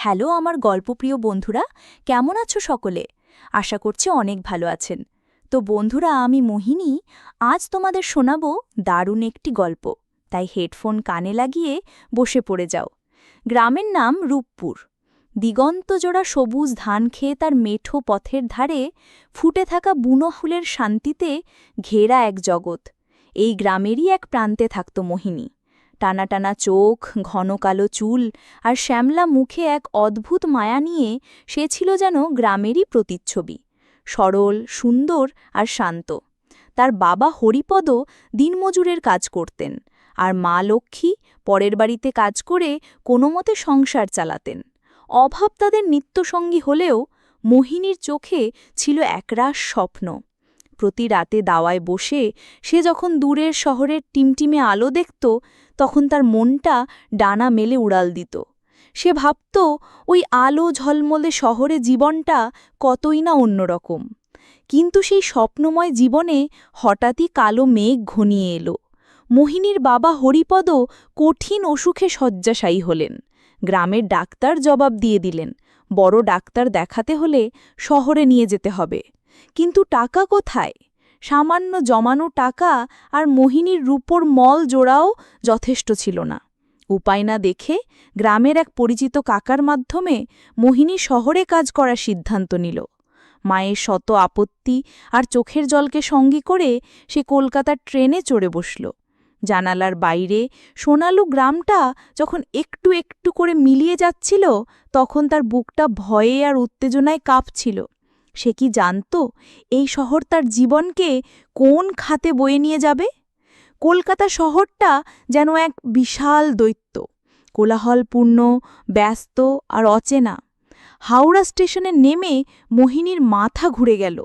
Hello আমার গল্পপ্রিয় বন্ধুরা, কেমন আছো সকলে? আশা করছি অনেক ভালো আছেন। তো বন্ধুরা, আমি মোহিনী আজ তোমাদের শোনাবো দারুণ একটি গল্প। তাই হেডফোন কানে লাগিয়ে বসে পড়ে যাও। গ্রামের নাম রূপপুর। দিগন্তজোড়া সবুজ ধান খেয়ে তার মেঠো পথের ধারে ফুটে থাকা বুনো ফুলের শান্তিতে ঘেরা এক জগৎ। এই গ্রামেরই এক প্রান্তে থাকত মোহিনী। টানা টানা চোখ, ঘন কালো চুল আর শ্যামলা মুখে এক অদ্ভুত মায়া নিয়ে সে ছিল যেন গ্রামেরই প্রতিচ্ছবি। সরল, সুন্দর আর শান্ত। তার বাবা হরিপদ দিনমজুরের কাজ করতেন, আর মা লক্ষ্মী পরের বাড়িতে কাজ করে কোনোমতে সংসার চালাতেন। অভাব তাদের নিত্যসঙ্গী হলেও মোহিনীর চোখে ছিল একরাশ স্বপ্ন। প্রতি রাতে দাওয়ায় বসে সে যখন দূরের শহরের টিমটিমে আলো দেখত, তখন তার মনটা ডানা মেলে উড়াল দিত। সে ভাবত ওই আলো ঝলমলে শহরে জীবনটা কতই না অন্যরকম। কিন্তু সেই স্বপ্নময় জীবনে হঠাৎই কালো মেঘ ঘনিয়ে এলো। মোহিনীর বাবা হরিপদ কঠিন অসুখে শয্যাশায়ী হলেন। গ্রামের ডাক্তার জবাব দিয়ে দিলেন, বড় ডাক্তার দেখাতে হলে শহরে নিয়ে যেতে হবে। কিন্তু টাকা কোথায়? সামান্য জমানো টাকা আর মোহিনীর রূপোর মল জোড়াও যথেষ্ট ছিল না। উপায় না দেখে গ্রামের এক পরিচিত কাকার মাধ্যমে মোহিনী শহরে কাজ করার সিদ্ধান্ত নিল। মায়ের শত আপত্তি আর চোখের জলকে সঙ্গী করে সে কলকাতার ট্রেনে চড়ে বসল। জানালার বাইরে সোনালু গ্রামটা যখন একটু একটু করে মিলিয়ে যাচ্ছিল, তখন তার বুকটা ভয়ে আর উত্তেজনায় কাঁপছিল। সে কি জানত এই শহর তার জীবনকে কোন খাতে বয়ে নিয়ে যাবে? কলকাতা শহরটা যেন এক বিশাল দৈত্য, কোলাহলপূর্ণ, ব্যস্ত আর অচেনা। হাওড়া স্টেশনে নেমে মোহিনীর মাথা ঘুরে গেল।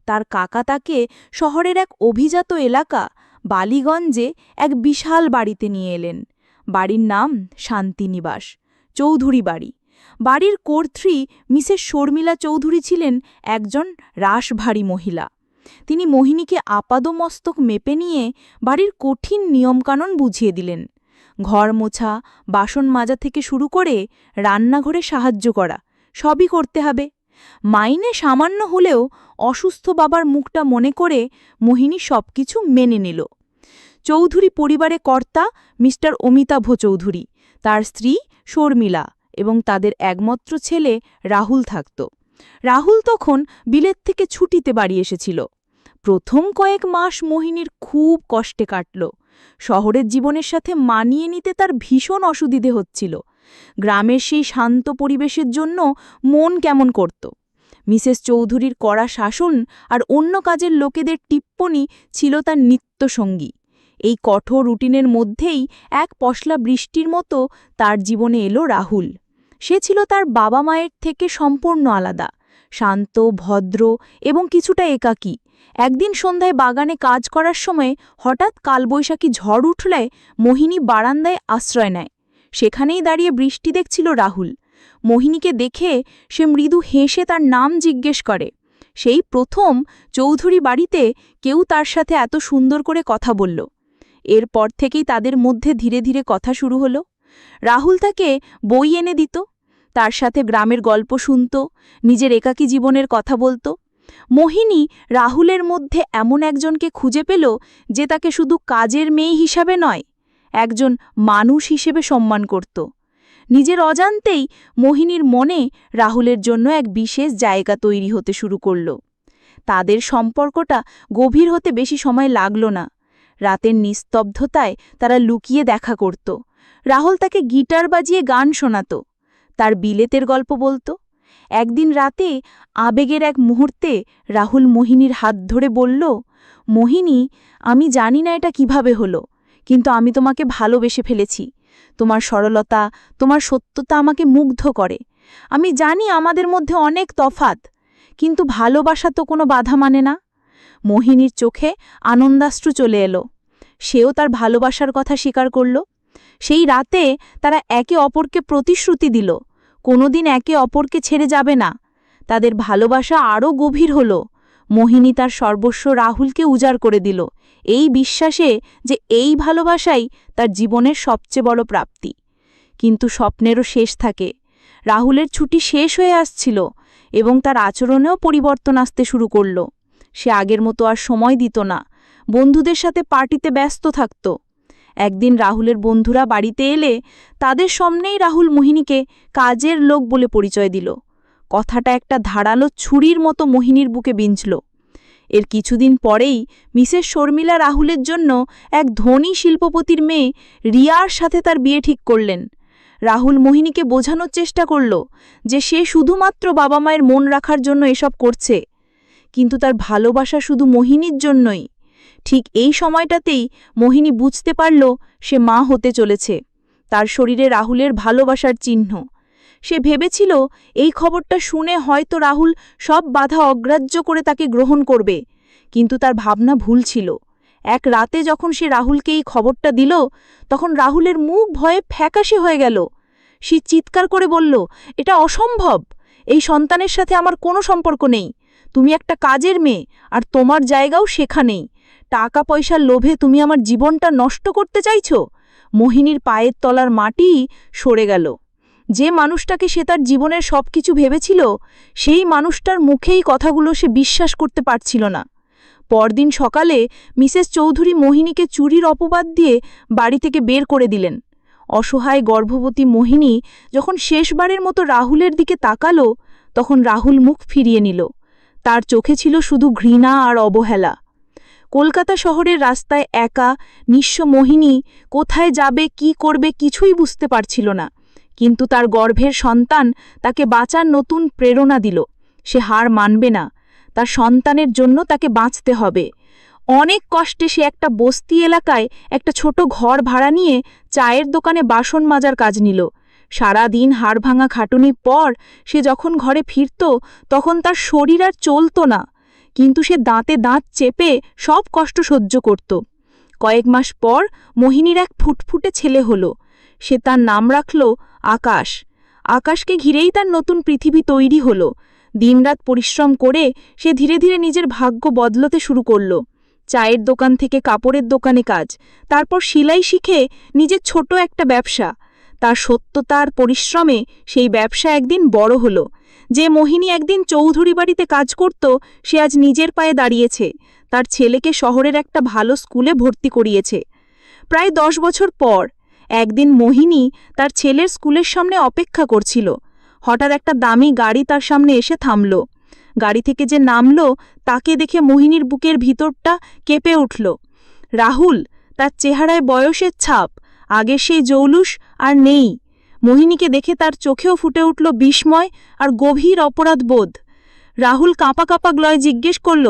তার কাকা তাকে শহরের এক অভিজাত এলাকা বালিগঞ্জে এক বিশাল বাড়িতে নিয়ে এলেন। বাড়ির নাম শান্তিনিবাস, চৌধুরী বাড়ি। বাড়ির কর্ত্রী মিসেস শর্মিলা চৌধুরী ছিলেন একজন রাশভারী মহিলা। তিনি মোহিনীকে আপাদমস্তক মেপে নিয়ে বাড়ির কঠিন নিয়মকানুন বুঝিয়ে দিলেন। ঘর মোছা, বাসন মাজা থেকে শুরু করে রান্নাঘরে সাহায্য করা, সবই করতে হবে। মাইনে সামান্য হলেও অসুস্থ বাবার মুখটা মনে করে মোহিনী সবকিছু মেনে নিল। চৌধুরী পরিবারে কর্তা মিস্টার অমিতাভ চৌধুরী, তার স্ত্রী শর্মিলা এবং তাদের একমাত্র ছেলে রাহুল থাকত। রাহুল তখন বিলেত থেকে ছুটিতে বাড়ি এসেছিল। প্রথম কয়েক মাস মোহিনীর খুব কষ্টে কাটল। শহরের জীবনের সাথে মানিয়ে নিতে তার ভীষণ অসুবিধে হচ্ছিল। গ্রামের সেই শান্ত পরিবেশের জন্য মন কেমন করত। মিসেস চৌধুরীর কড়া শাসন আর অন্য কাজের লোকেদের টিপ্পনি ছিল তার নিত্যসঙ্গী। এই কঠোর রুটিনের মধ্যেই এক পশলা বৃষ্টির মতো তার জীবনে এলো রাহুল। সে ছিল তার বাবা মায়ের থেকে সম্পূর্ণ আলাদা, শান্ত, ভদ্র এবং কিছুটা একাকী। একদিন সন্ধ্যায় বাগানে কাজ করার সময় হঠাৎ কালবৈশাখী ঝড় উঠলে মোহিনী বারান্দায় আশ্রয় নেয়। সেখানেই দাঁড়িয়ে বৃষ্টি দেখছিল রাহুল। মোহিনীকে দেখে সে মৃদু হেসে তার নাম জিজ্ঞেস করে। সেই প্রথম চৌধুরী বাড়িতে কেউ তার সাথে এত সুন্দর করে কথা বলল। এরপর থেকেই তাদের মধ্যে ধীরে ধীরে কথা শুরু হলো। রাহুল তাকে বই এনে দিত, তার সাথে গ্রামের গল্প শুনত, নিজের একাকী জীবনের কথা বলত। মোহিনী রাহুলের মধ্যে এমন একজনকে খুঁজে পেল যে তাকে শুধু কাজের মেয়ে হিসাবে নয়, একজন মানুষ হিসেবে সম্মান করত। নিজের অজান্তেই মোহিনীর মনে রাহুলের জন্য এক বিশেষ জায়গা তৈরি হতে শুরু করল। তাদের সম্পর্কটা গভীর হতে বেশি সময় লাগল না। রাতের নিস্তব্ধতায় তারা লুকিয়ে দেখা করত। রাহুল তাকে গিটার বাজিয়ে গান শোনাত, তার বিলেতের গল্প বলত। একদিন রাতে আবেগের এক মুহূর্তে রাহুল মোহিনীর হাত ধরে বলল, মোহিনী, আমি জানি না এটা কিভাবে হলো, কিন্তু আমি তোমাকে ভালোবেসে ফেলেছি। তোমার সরলতা, তোমার সত্যতা আমাকে মুগ্ধ করে। আমি জানি আমাদের মধ্যে অনেক তফাত, কিন্তু ভালোবাসা তো কোনো বাধা মানে না। মোহিনীর চোখে আনন্দাশ্রু চলে এলো। সেও তার ভালোবাসার কথা স্বীকার করল। সেই রাতে তারা একে অপরকে প্রতিশ্রুতি দিল, কোনোদিন একে অপরকে ছেড়ে যাবে না। তাদের ভালোবাসা আরও গভীর হল। মোহিনী তার সর্বস্ব রাহুলকে উজাড় করে দিল, এই বিশ্বাসে যে এই ভালোবাসাই তার জীবনের সবচেয়ে বড় প্রাপ্তি। কিন্তু স্বপ্নেরও শেষ থাকে। রাহুলের ছুটি শেষ হয়ে আসছিল এবং তার আচরণেও পরিবর্তন আসতে শুরু করল। সে আগের মতো আর সময় দিত না, বন্ধুদের সাথে পার্টিতে ব্যস্ত থাকত। একদিন রাহুলের বন্ধুরা বাড়িতে এলে তাদের সামনেই রাহুল মোহিনীকে কাজের লোক বলে পরিচয় দিল। কথাটা একটা ধারালো ছুরির মতো মোহিনীর বুকে বিঁধল। এর কিছুদিন পরেই মিসেস শর্মিলা রাহুলের জন্য এক ধনী শিল্পপতির মেয়ে রিয়ার সাথে তার বিয়ে ঠিক করলেন। রাহুল মোহিনীকে বোঝানোর চেষ্টা করল যে সে শুধুমাত্র বাবা মায়ের মন রাখার জন্য এসব করছে, কিন্তু তার ভালোবাসা শুধু মোহিনীর জন্যই। ঠিক এই সময়টাতেই মোহিনী বুঝতে পারল সে মা হতে চলেছে। তার শরীরে রাহুলের ভালোবাসার চিহ্ন। সে ভেবেছিল এই খবরটা শুনে হয়তো রাহুল সব বাধা অগ্রাহ্য করে তাকে গ্রহণ করবে, কিন্তু তার ভাবনা ভুল ছিল। এক রাতে যখন সে রাহুলকে এই খবরটা দিল, তখন রাহুলের মুখ ভয়ে ফ্যাকাশে হয়ে গেল। সে চিৎকার করে বলল, এটা অসম্ভব, এই সন্তানের সাথে আমার কোনো সম্পর্ক নেই। তুমি একটা কাজের মেয়ে, আর তোমার জায়গাও সেখানেই। টাকা পয়সার লোভে তুমি আমার জীবনটা নষ্ট করতে চাইছ। মোহিনীর পায়ের তলার মাটি সরে গেল। যে মানুষটাকে সে তার জীবনের সবকিছু ভেবেছিল, সেই মানুষটার মুখেই কথাগুলো সে বিশ্বাস করতে পারছিল না। পরদিন সকালে মিসেস চৌধুরী মোহিনীকে চুরির অপবাদ দিয়ে বাড়ি থেকে বের করে দিলেন। অসহায় গর্ভবতী মোহিনী যখন শেষবারের মতো রাহুলের দিকে তাকালো, তখন রাহুল মুখ ফিরিয়ে নিল। তার চোখে ছিল শুধু ঘৃণা আর অবহেলা। কলকাতা শহরের রাস্তায় একা নিঃস্ব মোহিনী কোথায় যাবে, কি করবে কিছুই বুঝতে পারছিল না, কিন্তু তার গর্ভের সন্তান তাকে বাঁচার নতুন প্রেরণা দিল। সে হার মানবে না, তার সন্তানের জন্য তাকে বাঁচতে হবে। অনেক কষ্টে সে একটা বস্তি এলাকায় একটা ছোট ঘর ভাড়া নিয়ে চায়ের দোকানে বাসন মাজার কাজ নিল। সারা দিন হাড়ভাঙা খাটুনির পর সে যখন ঘরে ফিরত, তখন তার শরীর আর চলত না, কিন্তু সে দাঁতে দাঁত চেপে সব কষ্ট সহ্য করত। কয়েক মাস পর মোহিনীর এক ফুটফুটে ছেলে হলো। সে তার নাম রাখল আকাশ। আকাশকে ঘিরেই তার নতুন পৃথিবী তৈরি হলো। দিনরাত পরিশ্রম করে সে ধীরে ধীরে নিজের ভাগ্য বদলতে শুরু করল। চায়ের দোকান থেকে কাপড়ের দোকানে কাজ, তারপর সেলাই শিখে নিজের ছোট একটা ব্যবসা। তার সত্যতার পরিশ্রমে সেই ব্যবসা একদিন বড় হলো। যে মোহিনী একদিন চৌধুরী বাড়িতে কাজ করত, সে আজ নিজের পায়ে দাঁড়িয়েছে। তার ছেলেকে শহরের একটা ভালো স্কুলে ভর্তি করিয়েছে। প্রায় 10 বছর পর একদিন মোহিনী তার ছেলের স্কুলের সামনে অপেক্ষা করছিল। হঠাৎ একটা দামি গাড়ি তার সামনে এসে থামল। গাড়ি থেকে যে নামল, তাকে দেখে মোহিনীর বুকের ভিতরটা কেঁপে উঠল। রাহুল, তার চেহারায় বয়সের ছাপ, আগের সেই জৌলুস আর নেই। মোহিনীকে দেখে তার চোখেও ফুটে উঠল বিস্ময় আর গভীর অপরাধবোধ। রাহুল কাঁপা কাঁপা গলায় জিজ্ঞেস করল,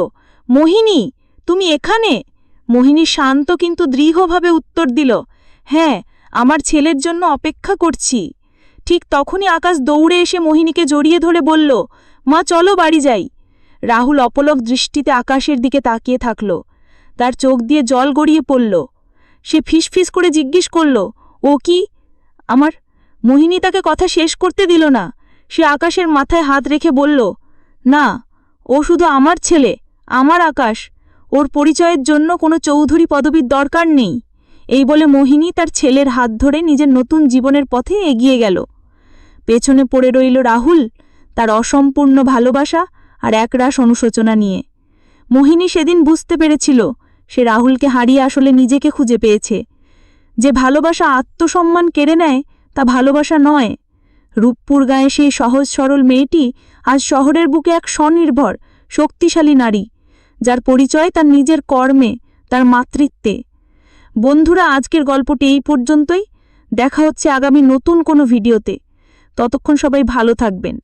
মোহিনী, তুমি এখানে? মোহিনী শান্ত কিন্তু দৃঢ়ভাবে উত্তর দিল, হ্যাঁ, আমার ছেলের জন্য অপেক্ষা করছি। ঠিক তখনই আকাশ দৌড়ে এসে মোহিনীকে জড়িয়ে ধরে বলল, মা চলো বাড়ি যাই। রাহুল অপলক দৃষ্টিতে আকাশের দিকে তাকিয়ে থাকল। তার চোখ দিয়ে জল গড়িয়ে পড়ল। সে ফিসফিস করে জিজ্ঞেস করল, ও কি আমার? মোহিনী তাকে কথা শেষ করতে দিল না। সে আকাশের মাথায় হাত রেখে বলল, না, ও শুধু আমার ছেলে, আমার আকাশ। ওর পরিচয়ের জন্য কোনো চৌধুরী পদবীর দরকার নেই। এই বলে মোহিনী তার ছেলের হাত ধরে নিজের নতুন জীবনের পথে এগিয়ে গেল। পেছনে পড়ে রইল রাহুল, তার অসম্পূর্ণ ভালোবাসা আর একরাশ অনুশোচনা নিয়ে। মোহিনী সেদিন বুঝতে পেরেছিল সে রাহুলকে হারিয়ে আসলে নিজেকে খুঁজে পেয়েছে। যে ভালোবাসা আত্মসম্মান কেড়ে নেয়, তা ভালোবাসা নয়। রূপপুর গায়ে সেই সহজ সরল মেয়েটি আজ শহরের বুকে এক স্বনির্ভর শক্তিশালী নারী, যার পরিচয় তার নিজের কর্মে, তার মাতৃত্বে। বন্ধুরা, আজকের গল্পটি এই পর্যন্তই। দেখা হচ্ছে আগামী নতুন কোনো ভিডিওতে। ততক্ষণ সবাই ভালো থাকবেন।